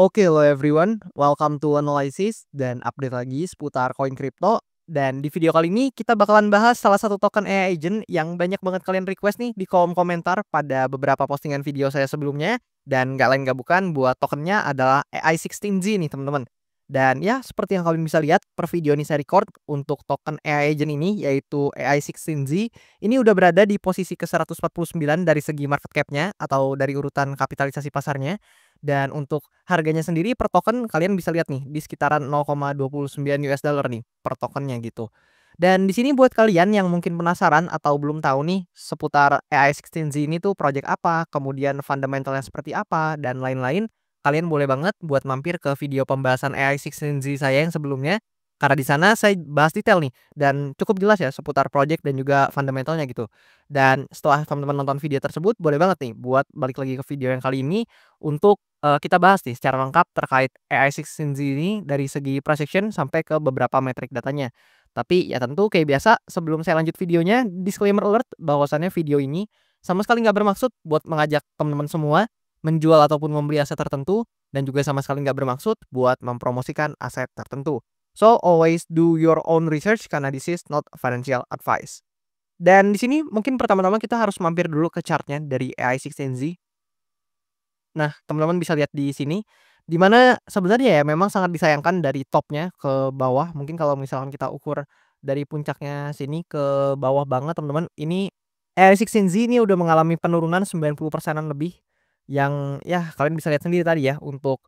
Oke, hello everyone, welcome to Analysis dan update lagi seputar koin kripto. Dan di video kali ini kita bakalan bahas salah satu token AI agent yang banyak banget kalian request nih di kolom komentar pada beberapa postingan video saya sebelumnya. Dan gak lain gak bukan, buat tokennya adalah AI16Z nih teman-teman. Dan ya seperti yang kalian bisa lihat per video ini saya record untuk token AI agent ini yaitu AI16Z. Ini udah berada di posisi ke-149 dari segi market cap-nya atau dari urutan kapitalisasi pasarnya. Dan untuk harganya sendiri per token kalian bisa lihat nih di sekitaran $0,29 nih per tokennya gitu. Dan di sini buat kalian yang mungkin penasaran atau belum tahu nih seputar AI16Z ini tuh project apa, kemudian fundamentalnya seperti apa dan lain-lain, kalian boleh banget buat mampir ke video pembahasan AI16Z saya yang sebelumnya. Karena di sana saya bahas detail nih dan cukup jelas ya seputar project dan juga fundamentalnya gitu. Dan setelah teman-teman nonton video tersebut boleh banget nih buat balik lagi ke video yang kali ini untuk kita bahas nih secara lengkap terkait AI16Z ini dari segi price action sampai ke beberapa metrik datanya. Tapi ya tentu kayak biasa sebelum saya lanjut videonya, disclaimer alert bahwasannya video ini sama sekali nggak bermaksud buat mengajak teman-teman semua menjual ataupun membeli aset tertentu dan juga sama sekali nggak bermaksud buat mempromosikan aset tertentu. So always do your own research karena this is not financial advice. Dan di sini mungkin pertama-tama kita harus mampir dulu ke chartnya dari AI16Z. Nah, teman-teman bisa lihat di sini, di mana sebenarnya ya memang sangat disayangkan dari topnya ke bawah. Mungkin kalau misalkan kita ukur dari puncaknya sini ke bawah banget teman-teman, ini AI16Z ini udah mengalami penurunan 90%-an lebih. Yang ya kalian bisa lihat sendiri tadi ya untuk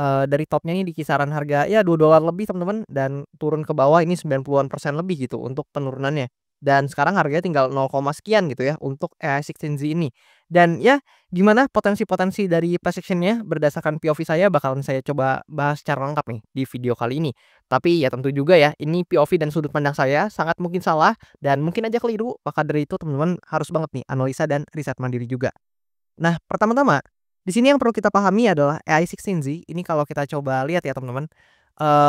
dari topnya ini di kisaran harga ya $2 lebih teman-teman dan turun ke bawah ini 90-an% lebih gitu untuk penurunannya. Dan sekarang harganya tinggal 0, sekian gitu ya untuk AI16Z ini. Dan ya gimana potensi-potensi dari price action-nya berdasarkan POV saya bakalan saya coba bahas secara lengkap nih di video kali ini. Tapi ya tentu juga ya ini POV dan sudut pandang saya sangat mungkin salah dan mungkin aja keliru. Maka dari itu teman-teman harus banget nih analisa dan riset mandiri juga. Nah, pertama-tama di sini yang perlu kita pahami adalah AI16Z ini kalau kita coba lihat ya teman-teman,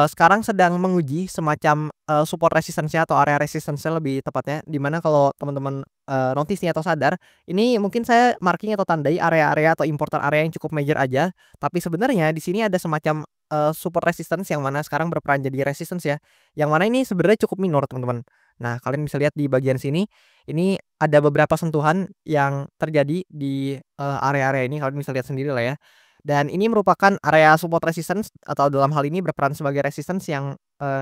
sekarang sedang menguji semacam, support resistance-nya atau area resistance-nya lebih tepatnya, di mana kalau teman-teman, notice nih atau sadar, ini mungkin saya marking atau tandai area-area atau importer area yang cukup major aja, tapi sebenarnya di sini ada semacam, support resistance yang mana sekarang berperan jadi resistance ya, yang mana ini sebenarnya cukup minor teman-teman. Nah, kalian bisa lihat di bagian sini, ini ada beberapa sentuhan yang terjadi di, area-area ini, kalian bisa lihat sendiri lah ya. Dan ini merupakan area support resistance atau dalam hal ini berperan sebagai resistance yang,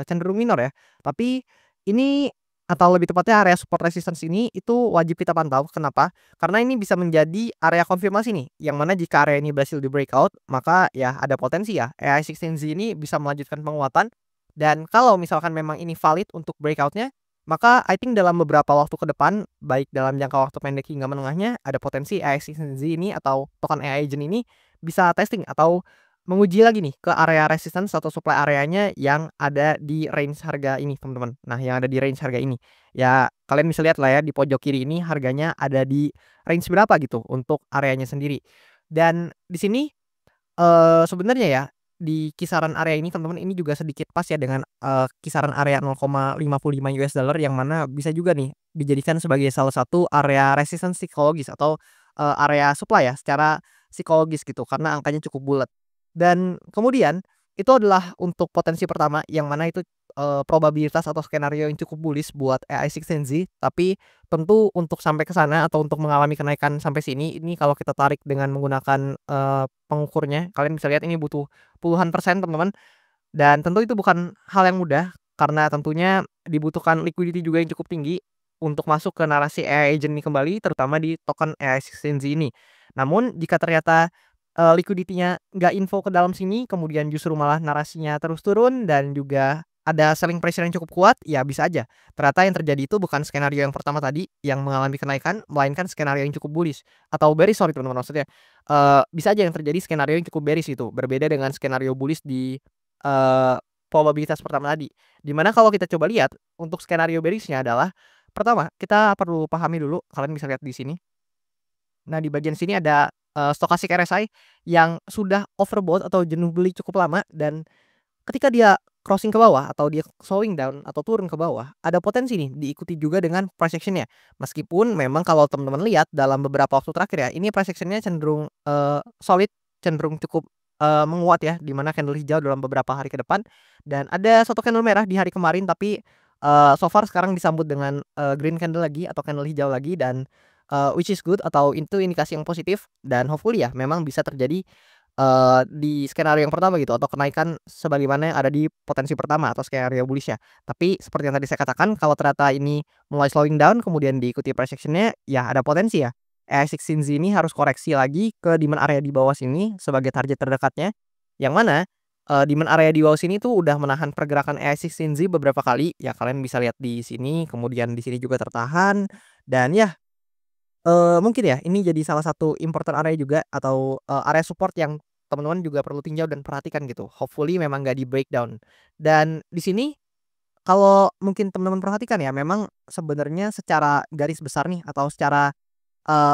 cenderung minor ya. Tapi ini atau lebih tepatnya area support resistance ini itu wajib kita pantau. Kenapa? Karena ini bisa menjadi area konfirmasi nih, yang mana jika area ini berhasil di breakout, maka ya ada potensi ya AI16Z ini bisa melanjutkan penguatan. Dan kalau misalkan memang ini valid untuk breakout-nya, maka I think dalam beberapa waktu ke depan, baik dalam jangka waktu pendek hingga menengahnya, ada potensi AI16Z ini atau token AI agent ini bisa testing atau menguji lagi nih ke area resistance atau supply areanya yang ada di range harga ini teman-teman. Nah, yang ada di range harga ini. Ya kalian bisa lihat lah ya di pojok kiri ini harganya ada di range berapa gitu untuk areanya sendiri. Dan di sini sebenarnya ya, di kisaran area ini teman-teman ini juga sedikit pas ya dengan, kisaran area $0,55 yang mana bisa juga nih dijadikan sebagai salah satu area resistance psikologis atau, area supply ya secara psikologis gitu karena angkanya cukup bulat. Dan kemudian itu adalah untuk potensi pertama yang mana itu, probabilitas atau skenario yang cukup bullish buat AI16Z, tapi tentu untuk sampai ke sana atau untuk mengalami kenaikan sampai sini, ini kalau kita tarik dengan menggunakan, pengukurnya, kalian bisa lihat ini butuh puluhan persen teman-teman, dan tentu itu bukan hal yang mudah, karena tentunya dibutuhkan liquidity juga yang cukup tinggi untuk masuk ke narasi AI agent ini kembali, terutama di token AI16Z ini. Namun jika ternyata, liquidity-nya nggak info ke dalam sini, kemudian justru malah narasinya terus turun dan juga ada selling pressure yang cukup kuat, ya bisa aja. Ternyata yang terjadi itu bukan skenario yang pertama tadi, yang mengalami kenaikan, melainkan skenario yang cukup bullish atau bearish sorry teman-teman maksudnya. Bisa aja yang terjadi skenario yang cukup bearish itu, berbeda dengan skenario bullish di, eee, probabilitas pertama tadi. Di mana kalau kita coba lihat, untuk skenario bearish-nya adalah, pertama kita perlu pahami dulu, kalian bisa lihat di sini. Nah, di bagian sini ada, stochastic RSI yang sudah overbought atau jenuh beli cukup lama dan ketika dia crossing ke bawah atau dia slowing down atau turun ke bawah, ada potensi nih diikuti juga dengan price action-nya. Meskipun memang kalau teman-teman lihat dalam beberapa waktu terakhir ya, ini price action-nya cenderung, solid, cenderung cukup, menguat ya, di mana candle hijau dalam beberapa hari ke depan, dan ada satu candle merah di hari kemarin tapi, so far sekarang disambut dengan, green candle lagi atau candle hijau lagi dan, which is good atau itu indikasi yang positif dan hopefully ya memang bisa terjadi, di skenario yang pertama gitu atau kenaikan sebagaimana yang ada di potensi pertama atau skenario bullish-nya. Tapi seperti yang tadi saya katakan kalau ternyata ini mulai slowing down kemudian diikuti price action-nya ya ada potensi ya AI16Z ini harus koreksi lagi ke demand area di bawah sini sebagai target terdekatnya, yang mana, demand area di bawah sini tuh udah menahan pergerakan AI16Z beberapa kali, ya kalian bisa lihat di sini, kemudian di sini juga tertahan, dan ya, mungkin ya ini jadi salah satu important area juga atau, area support yang teman-teman juga perlu tinjau dan perhatikan gitu. Hopefully memang nggak di-breakdown. Dan di sini kalau mungkin teman-teman perhatikan ya, memang sebenarnya secara garis besar nih atau secara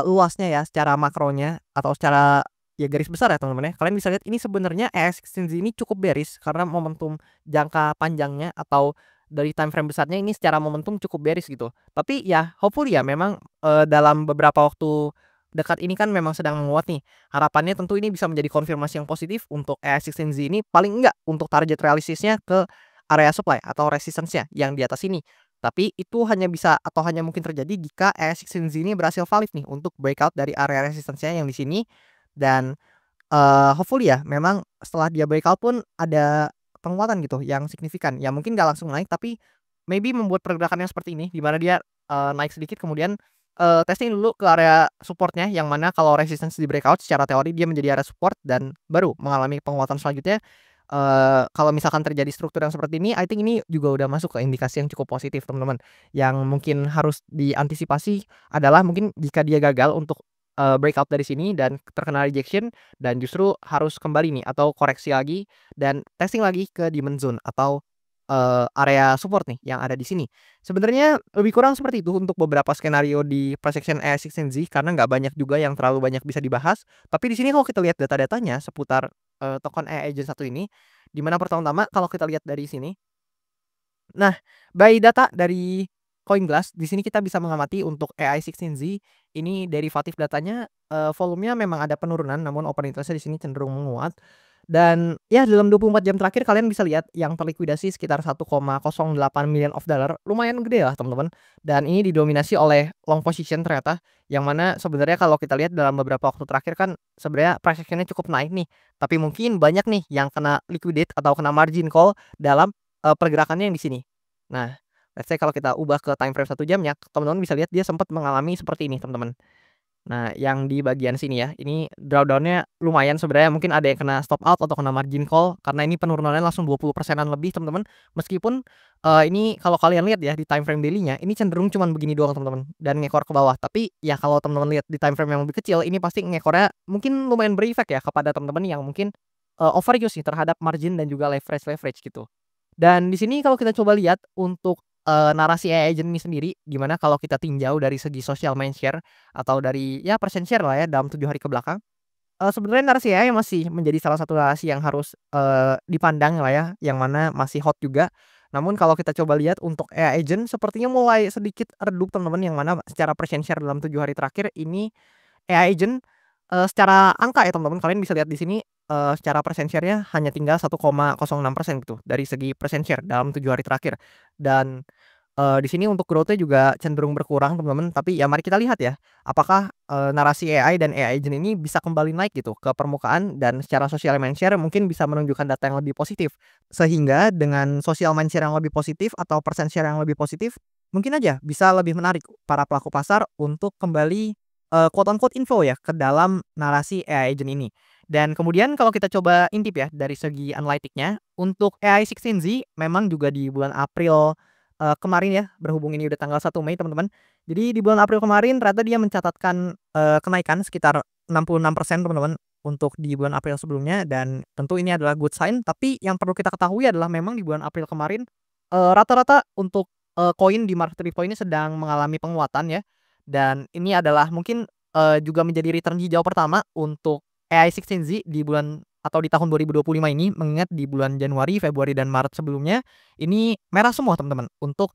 luasnya ya, secara makronya atau secara ya garis besar ya teman-teman ya, kalian bisa lihat ini sebenarnya ESXinzi ini cukup bearish karena momentum jangka panjangnya atau dari time frame besarnya ini secara momentum cukup bearish gitu. Tapi ya hopefully ya memang, dalam beberapa waktu dekat ini kan memang sedang menguat nih. Harapannya tentu ini bisa menjadi konfirmasi yang positif untuk ESXinzi ini paling enggak untuk target realistisnya ke area supply atau resistance-nya yang di atas ini. Tapi itu hanya bisa atau hanya mungkin terjadi jika ESXinzi ini berhasil valid nih untuk breakout dari area resistance-nya yang di sini dan, hopefully ya memang setelah dia breakout pun ada penguatan gitu yang signifikan. Ya mungkin nggak langsung naik tapi maybe membuat pergerakannya seperti ini di mana dia, naik sedikit kemudian, testing dulu ke area support-nya yang mana kalau resistance di breakout secara teori dia menjadi area support dan baru mengalami penguatan selanjutnya. Kalau misalkan terjadi struktur yang seperti ini, I think ini juga udah masuk ke indikasi yang cukup positif, teman-teman. Yang mungkin harus diantisipasi adalah mungkin jika dia gagal untuk, breakout dari sini dan terkena rejection dan justru harus kembali nih atau koreksi lagi dan testing lagi ke demand zone atau, area support nih yang ada di sini. Sebenarnya lebih kurang seperti itu untuk beberapa skenario di price action AI16Z karena nggak banyak juga yang terlalu banyak bisa dibahas. Tapi di sini kalau kita lihat data-datanya seputar token AI Agent 1 ini, di mana pertama-tama kalau kita lihat dari sini, nah by data dari CoinGlass di sini kita bisa mengamati untuk AI16Z ini derivatif datanya, volumenya memang ada penurunan namun open interest-nya di sini cenderung menguat. Dan ya dalam 24 jam terakhir kalian bisa lihat yang terlikuidasi sekitar 1,08 million of dollar, lumayan gede lah teman-teman. Dan ini didominasi oleh long position ternyata, yang mana sebenarnya kalau kita lihat dalam beberapa waktu terakhir kan sebenarnya price action-nya cukup naik nih. Tapi mungkin banyak nih yang kena liquidate atau kena margin call dalam, pergerakannya yang di sini. Nah, let's say kalau kita ubah ke time frame 1 jamnya, teman-teman bisa lihat dia sempat mengalami seperti ini teman-teman. Nah, yang di bagian sini ya, ini drawdown-nya lumayan sebenarnya mungkin ada yang kena stop out atau kena margin call karena ini penurunannya langsung 20%-an lebih teman-teman. Meskipun, ini kalau kalian lihat ya di time frame daily-nya ini cenderung cuman begini doang teman-teman dan ngekor ke bawah. Tapi ya kalau teman-teman lihat di time frame yang lebih kecil ini pasti ngekornya mungkin lumayan berefek ya kepada teman-teman yang mungkin, overuse nih terhadap margin dan juga leverage gitu. Dan di sini kalau kita coba lihat untuk, narasi AI agent ini sendiri, gimana kalau kita tinjau dari segi social mind share atau dari ya persen share lah ya dalam 7 hari ke belakang. Sebenarnya narasi AI masih menjadi salah satu narasi yang harus, dipandang lah ya, yang mana masih hot juga. Namun kalau kita coba lihat untuk AI agent sepertinya mulai sedikit redup teman-teman, yang mana secara persen share dalam 7 hari terakhir ini AI agent, secara angka ya teman-teman, kalian bisa lihat di sini, secara persen share-nya hanya tinggal 1,06% gitu, dari segi persen share dalam 7 hari terakhir. Dan, di sini untuk growth-nya juga cenderung berkurang teman-teman, tapi ya mari kita lihat ya, apakah, narasi AI dan AI agent ini bisa kembali naik gitu ke permukaan dan secara social mind share mungkin bisa menunjukkan data yang lebih positif. Sehingga dengan social mind share yang lebih positif atau persen share yang lebih positif, mungkin aja bisa lebih menarik para pelaku pasar untuk kembali, quote on quote inflow ya ke dalam narasi AI agent ini. Dan kemudian kalau kita coba intip ya dari segi analitiknya, untuk AI16Z memang juga di bulan April, kemarin ya, berhubung ini udah tanggal 1 Mei teman-teman. Jadi di bulan April kemarin ternyata dia mencatatkan, kenaikan sekitar 66% teman-teman untuk di bulan April sebelumnya dan tentu ini adalah good sign. Tapi yang perlu kita ketahui adalah memang di bulan April kemarin, rata-rata untuk, koin di market repo ini sedang mengalami penguatan ya. Dan ini adalah mungkin, juga menjadi return hijau pertama untuk AI16Z di bulan atau di tahun 2025 ini, mengingat di bulan Januari, Februari, dan Maret sebelumnya ini merah semua teman-teman untuk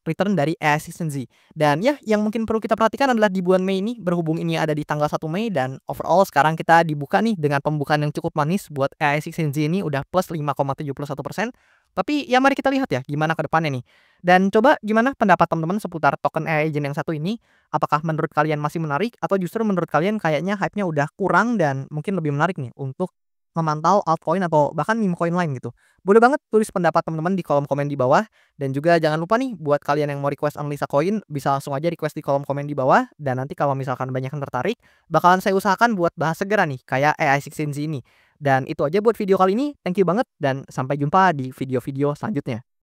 return dari AI6 Gen Z. Dan ya, yang mungkin perlu kita perhatikan adalah di bulan Mei ini, berhubung ini ada di tanggal 1 Mei dan overall sekarang kita dibuka nih dengan pembukaan yang cukup manis buat AI6 Gen Z ini udah plus 5,71%. Tapi ya mari kita lihat ya gimana ke depannya nih. Dan coba gimana pendapat teman-teman seputar token AI Agent yang satu ini? Apakah menurut kalian masih menarik atau justru menurut kalian kayaknya hype-nya udah kurang dan mungkin lebih menarik nih untuk memantau altcoin atau bahkan meme coin lain gitu? Boleh banget tulis pendapat teman-teman di kolom komen di bawah, dan juga jangan lupa nih buat kalian yang mau request analisa koin bisa langsung aja request di kolom komen di bawah, dan nanti kalau misalkan banyak yang tertarik bakalan saya usahakan buat bahas segera nih kayak AI6 ini. Dan itu aja buat video kali ini, thank you banget dan sampai jumpa di video-video selanjutnya.